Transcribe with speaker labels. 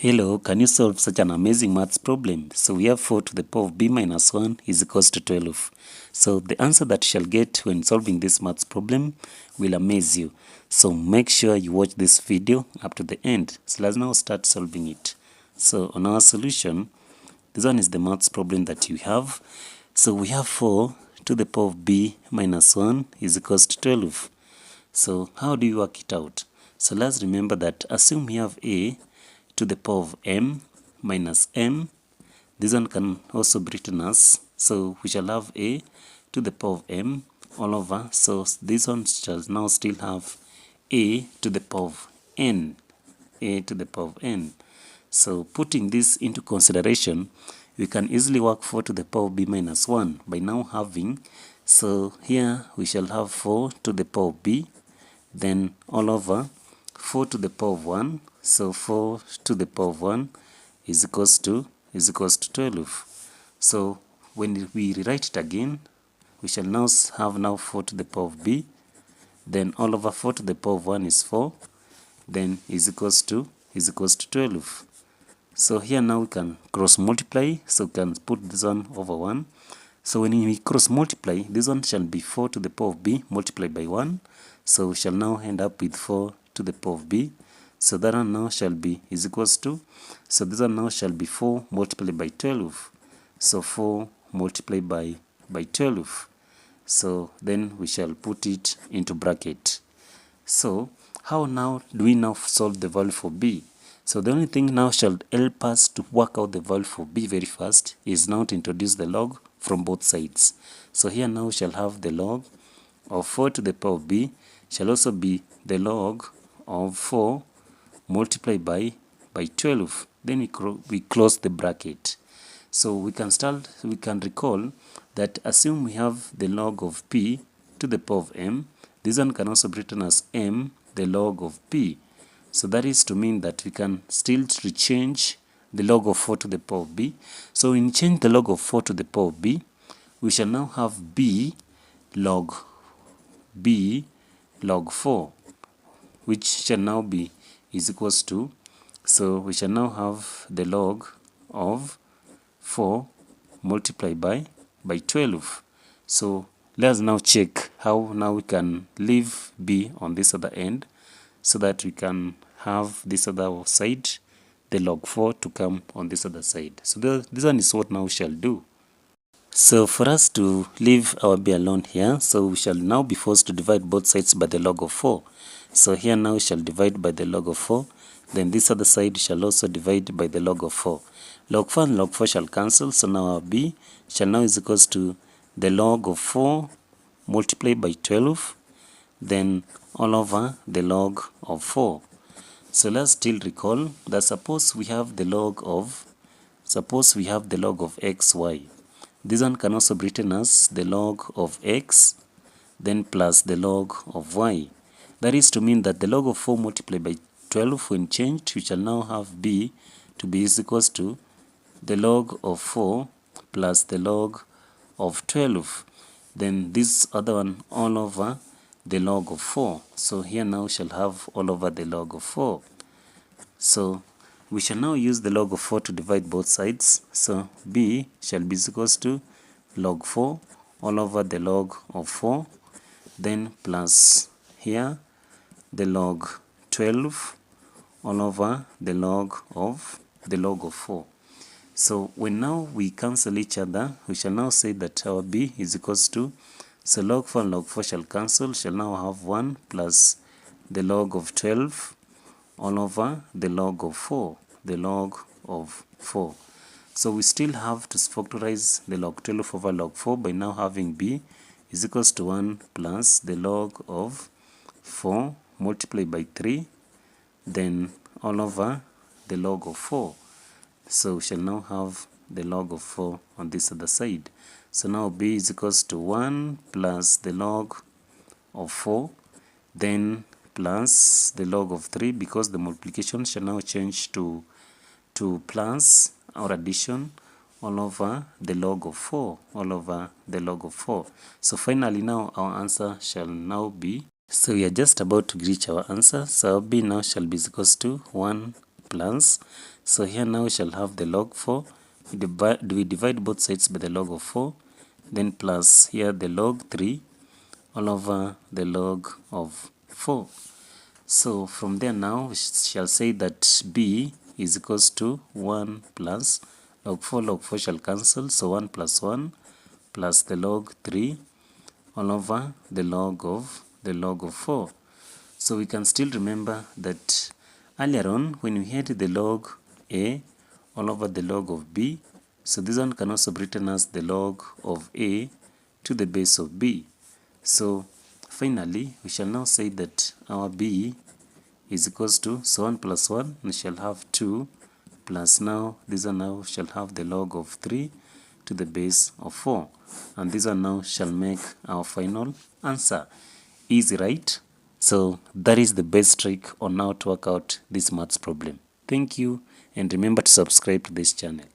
Speaker 1: Hello, can you solve such an amazing maths problem? So we have 4 to the power of b minus 1 is equals to 12. So the answer that you shall get when solving this maths problem will amaze you. So make sure you watch this video up to the end. So let's now start solving it. So on our solution, this one is the maths problem that you have. So we have 4 to the power of b minus 1 is equals to 12. So how do you work it out? So let's remember that assume we have a to the power of m minus m. This one can also be written as, so we shall have a to the power of m all over. So this one shall now still have a to the power of n, a to the power of n. So putting this into consideration, we can easily work 4 to the power of b minus 1 by now having, so here we shall have 4 to the power of b, then all over 4 to the power of 1. So 4 to the power of 1 is equals to 12. So when we rewrite it again, we shall now have 4 to the power of b, then all over 4 to the power of 1 is 4, then is equals to 12. So here now we can cross multiply, so we can put this one over 1. So when we cross multiply, this one shall be 4 to the power of b multiplied by 1. So we shall now end up with 4 to the power of b. So that one now shall be is equals to, so this one now shall be 4 multiplied by 12. So 4 multiplied by 12. So then we shall put it into bracket. So how now do we now solve the value for b? So the only thing now shall help us to work out the value for b very fast is now to introduce the log from both sides. So here now we shall have the log of 4 to the power of b shall also be the log of 4 multiplied by 12. Then we close the bracket. So we can recall that assume we have the log of p to the power of m. This one can also be written as m the log of p. So that is to mean that we can still rechange the log of 4 to the power of b. So when we change the log of 4 to the power of b, we shall now have b log 4, which shall now be is equals to, so we shall now have the log of 4 multiplied by 12. So let's now check how now we can leave b on this other end so that we can have this other side, the log 4, to come on this other side. So this one is what now we shall do. So for us to leave our b alone here, so we shall now be forced to divide both sides by the log of 4. So here now we shall divide by the log of 4. Then this other side shall also divide by the log of 4. Log 4 and log 4 shall cancel. So now our b shall now is equals to the log of 4 multiplied by 12. Then all over the log of 4. So let's still recall that suppose we have the log of xy. This one can also be written as the log of x, then plus the log of y. That is to mean that the log of 4 multiplied by 12 when changed, we shall now have b to be is equals to the log of 4 plus the log of 12. Then this other one all over the log of 4. So here now we shall have all over the log of 4. So we shall now use the log of 4 to divide both sides. So b shall be equals to log 4 all over the log of 4, then plus here the log 12 all over the log of 4. So when now we cancel each other, we shall now say that our b is equals to, so log 4 and log 4 shall cancel, shall now have 1 plus the log of 12 all over the log of 4, the log of 4. So we still have to factorize the log 12 over log 4 by now having b is equals to 1 plus the log of 4 multiplied by 3, then all over the log of 4. So we shall now have the log of 4 on this other side. So now b is equals to 1 plus the log of 4, then plus the log of 3, because the multiplication shall now change to plus or addition all over the log of 4, all over the log of 4. So finally now our answer shall now be, so we are just about to reach our answer. So our b now shall be equals to 1 plus, so here now we shall have the log 4. We divide both sides by the log of 4, then plus here the log 3 all over the log of 4. So from there now we shall say that b is equals to 1 plus log 4 shall cancel, so 1 plus 1 plus the log 3 all over the log of 4. So we can still remember that earlier on when we had the log a all over the log of b, so this one can also be written as the log of a to the base of b. So finally we shall now say that our b is equals to, so 1 plus 1 we shall have 2 plus now this one now shall have the log of 3 to the base of 4, and this one now shall make our final answer. Easy, right? So that is the best trick on how to work out this maths problem. Thank you, and remember to subscribe to this channel.